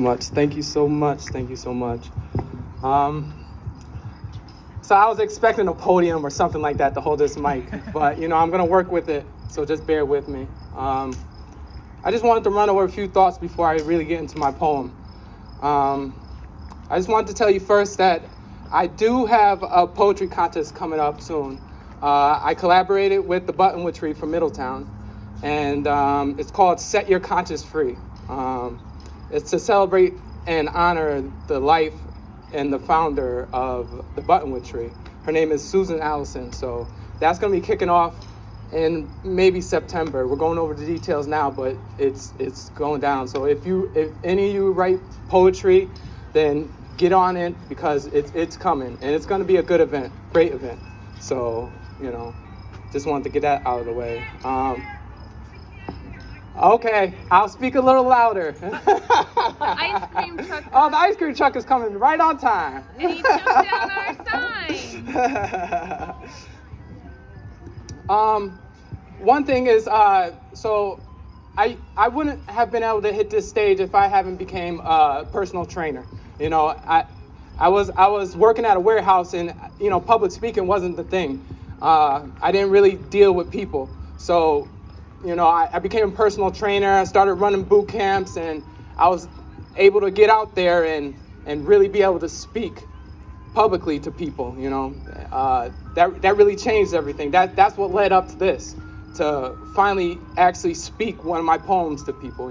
much. Thank you so much. Thank you so much. So I was expecting a podium or something like that to hold this mic, but I'm gonna work with it, so just bear with me. I just wanted to run over a few thoughts before I really get into my poem. I just wanted to tell you first that I do have a poetry contest coming up soon. I collaborated with the Buttonwood Tree from Middletown, and it's called Set Your Conscience Free. It's to celebrate and honor the life and the founder of the Buttonwood Tree. Her name is Susan Allison. So that's going to be kicking off in maybe September. We're going over the details now, but it's going down. So if any of you write poetry, then get on it, because it's coming, and it's going to be a good event, great event. So just wanted to get that out of the way. Okay, I'll speak a little louder. Ice cream truck. Oh, the ice cream truck is coming right on time. And he took down our sign. One thing is, so I wouldn't have been able to hit this stage if I haven't became a personal trainer. I was working at a warehouse, and public speaking wasn't the thing. I didn't really deal with people, so I became a personal trainer. I started running boot camps, and I was able to get out there and really be able to speak publicly to people. That really changed everything. That's what led up to this, to finally actually speak one of my poems to people.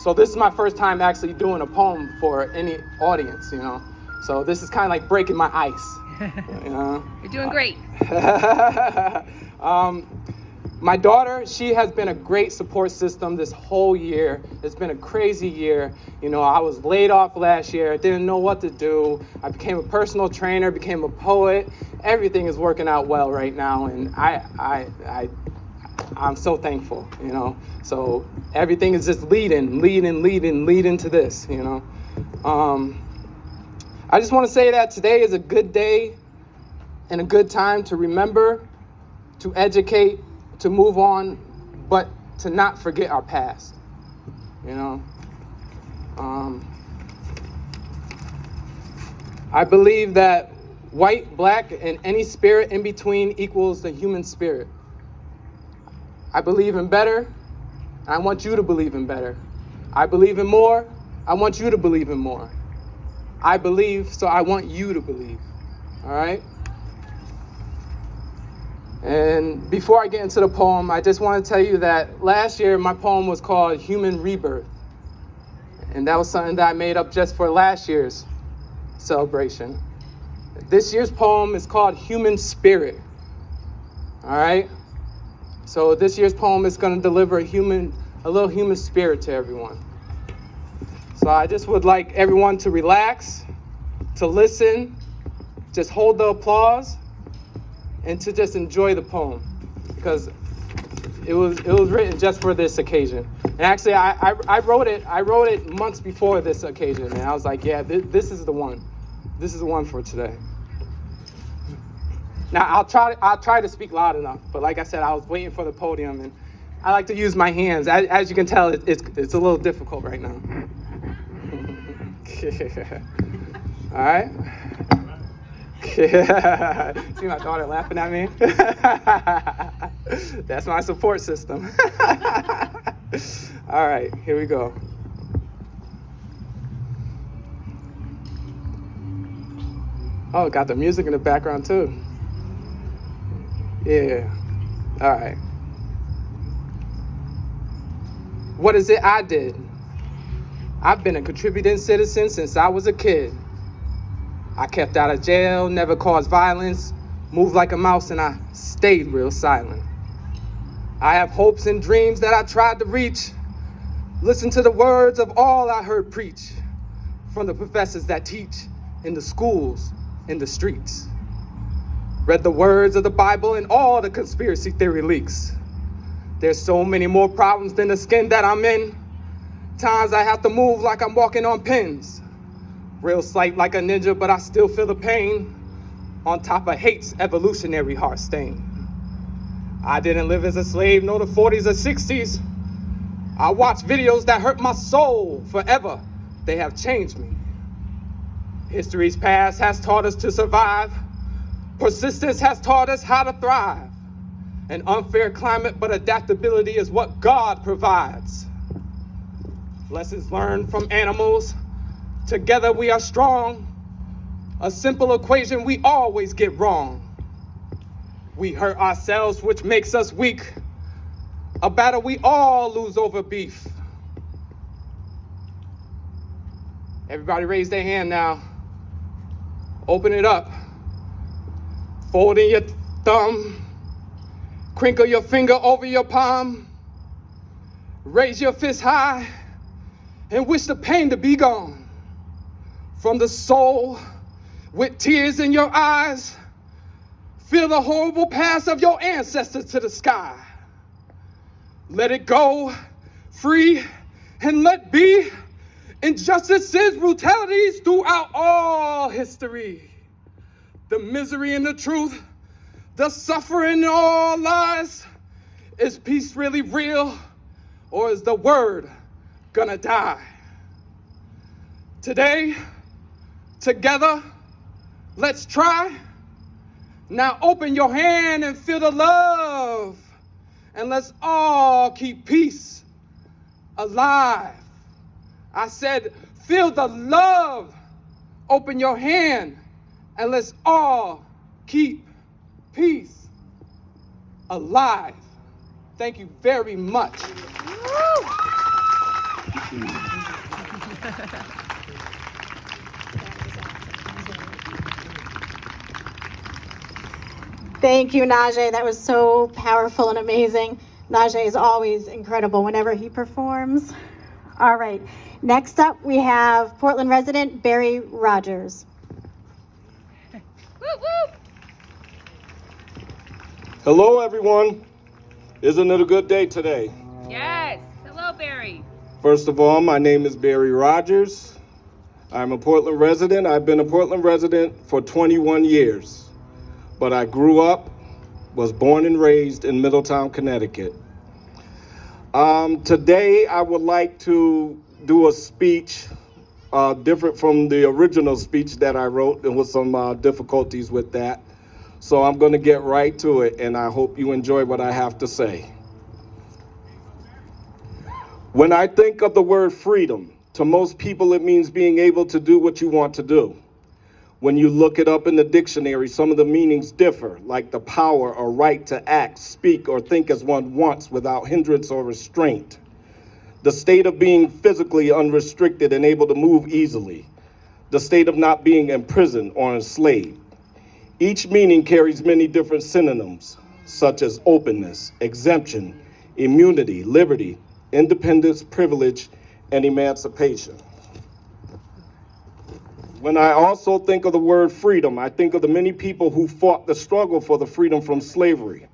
So this is my first time actually doing a poem for any audience. So this is kind of like breaking my ice. You're doing great. My daughter, she has been a great support system this whole year. It's been a crazy year. I was laid off last year. I didn't know what to do. I became a personal trainer, became a poet. Everything is working out well right now, and I'm so thankful, So everything is just leading to this, I just want to say that today is a good day and a good time to remember, to educate, to move on, but to not forget our past. I believe that white, black, and any spirit in between equals the human spirit. I believe in better. I want you to believe in better. I believe in more. I want you to believe in more. I believe, so I want you to believe. All right? And before I get into the poem, I just want to tell you that last year my poem was called Human Rebirth. And that was something that I made up just for last year's celebration. This year's poem is called Human Spirit. All right? So this year's poem is going to deliver a little human spirit to everyone. So I just would like everyone to relax, to listen, just hold the applause, and to just enjoy the poem, because it was written just for this occasion. And actually, I wrote it months before this occasion, and I was like, yeah, this is the one. This is the one for today. Now I'll try to speak loud enough, but like I said, I was waiting for the podium, and I like to use my hands. As you can tell, it's a little difficult right now. All right. See my daughter laughing at me? That's my support system. All right, here we go. Oh, got the music in the background too. Yeah. All right. What is it I did? I've been a contributing citizen since I was a kid. I kept out of jail, never caused violence, moved like a mouse, and I stayed real silent. I have hopes and dreams that I tried to reach. Listen to the words of all I heard preach from the professors that teach in the schools, in the streets. Read the words of the Bible and all the conspiracy theory leaks. There's so many more problems than the skin that I'm in. Times I have to move like I'm walking on pins. Real slight like a ninja, but I still feel the pain. On top of hate's evolutionary heart stain. I didn't live as a slave, nor the 40s or 60s. I watched videos that hurt my soul forever they have changed me. History's past has taught us to survive. Persistence has taught us how to thrive. An unfair climate, but adaptability is what God provides. Lessons learned from animals. Together we are strong. A simple equation we always get wrong. We hurt ourselves, which makes us weak. A battle we all lose over beef. Everybody raise their hand now. Open it up. Fold in your thumb. Crinkle your finger over your palm. Raise your fist high and wish the pain to be gone. From the soul, with tears in your eyes, feel the horrible past of your ancestors to the sky. Let it go, free, and let be. Injustices, brutalities throughout all history. The misery and the truth, the suffering, all lies. Is peace really real, or is the word gonna die? Today, together, let's try. Now open your hand and feel the love, and let's all keep peace alive. I said, feel the love, open your hand, and let's all keep peace alive. Thank you very much. Thank you, Najee. That was so powerful and amazing. Najee is always incredible whenever he performs. All right, next up we have Portland resident Barry Rogers. Woo woo! Hello, everyone. Isn't it a good day today? Yes. Hello, Barry. First of all, my name is Barry Rogers. I'm a Portland resident. I've been a Portland resident for 21 years, but I grew up, was born and raised in Middletown, Connecticut. Today, I would like to do a speech different from the original speech that I wrote. There was some difficulties with that. So I'm going to get right to it, and I hope you enjoy what I have to say. When I think of the word freedom, to most people it means being able to do what you want to do. When you look it up in the dictionary, some of the meanings differ, like the power or right to act, speak, or think as one wants without hindrance or restraint. The state of being physically unrestricted and able to move easily. The state of not being imprisoned or enslaved. Each meaning carries many different synonyms, such as openness, exemption, immunity, liberty, independence, privilege, and emancipation. When I also think of the word freedom, I think of the many people who fought the struggle for the freedom from slavery,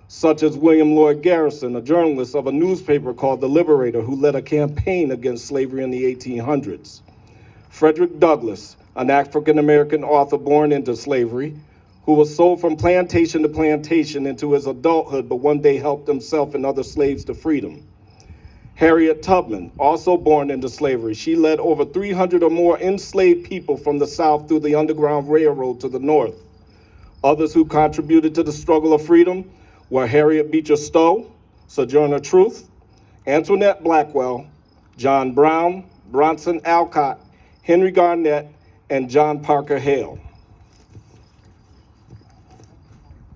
such as William Lloyd Garrison, a journalist of a newspaper called The Liberator, who led a campaign against slavery in the 1800s. Frederick Douglass, an African-American author born into slavery, who was sold from plantation to plantation into his adulthood, but one day helped himself and other slaves to freedom. Harriet Tubman, also born into slavery. She led over 300 or more enslaved people from the South through the Underground Railroad to the North. Others who contributed to the struggle of freedom were Harriet Beecher Stowe, Sojourner Truth, Antoinette Blackwell, John Brown, Bronson Alcott, Henry Garnett, and John Parker Hale.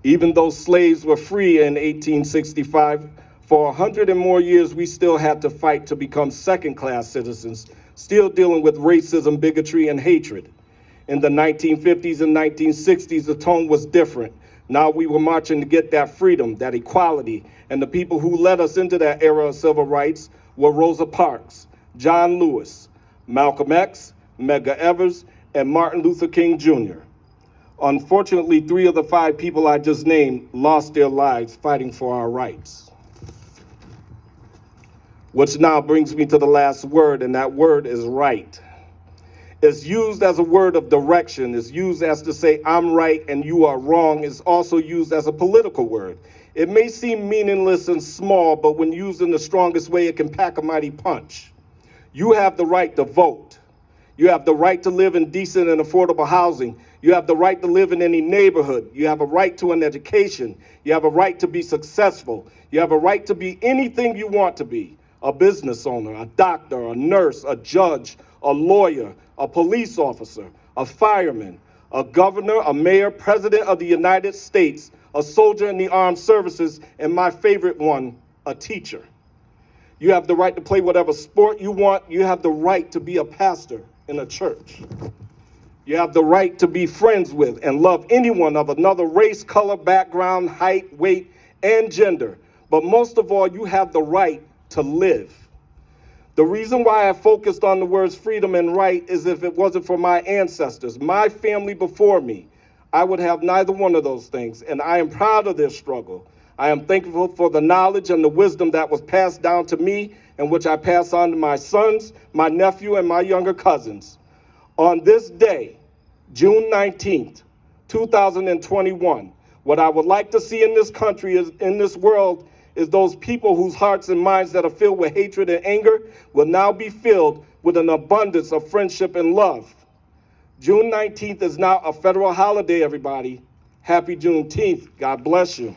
Even though slaves were free in 1865, for 100 and more years, we still had to fight to become second-class citizens, still dealing with racism, bigotry, and hatred. In the 1950s and 1960s, the tone was different. Now we were marching to get that freedom, that equality, and the people who led us into that era of civil rights were Rosa Parks, John Lewis, Malcolm X, Medgar Evers, and Martin Luther King Jr. Unfortunately, 3 of the 5 people I just named lost their lives fighting for our rights. Which now brings me to the last word, and that word is right. It's used as a word of direction. It's used as to say, I'm right and you are wrong. It's also used as a political word. It may seem meaningless and small, but when used in the strongest way, it can pack a mighty punch. You have the right to vote. You have the right to live in decent and affordable housing. You have the right to live in any neighborhood. You have a right to an education. You have a right to be successful. You have a right to be anything you want to be. A business owner, a doctor, a nurse, a judge, a lawyer, a police officer, a fireman, a governor, a mayor, president of the United States, a soldier in the armed services, and my favorite one, a teacher. You have the right to play whatever sport you want. You have the right to be a pastor in a church. You have the right to be friends with and love anyone of another race, color, background, height, weight, and gender. But most of all, you have the right to live. The reason why I focused on the words freedom and right is if it wasn't for my ancestors, my family before me, I would have neither one of those things, and I am proud of their struggle. I am thankful for the knowledge and the wisdom that was passed down to me and which I pass on to my sons, my nephew, and my younger cousins. On this day, June 19th, 2021, what I would like to see in this country, in this world, is those people whose hearts and minds that are filled with hatred and anger will now be filled with an abundance of friendship and love. June 19th is now a federal holiday, everybody. Happy Juneteenth. God bless you.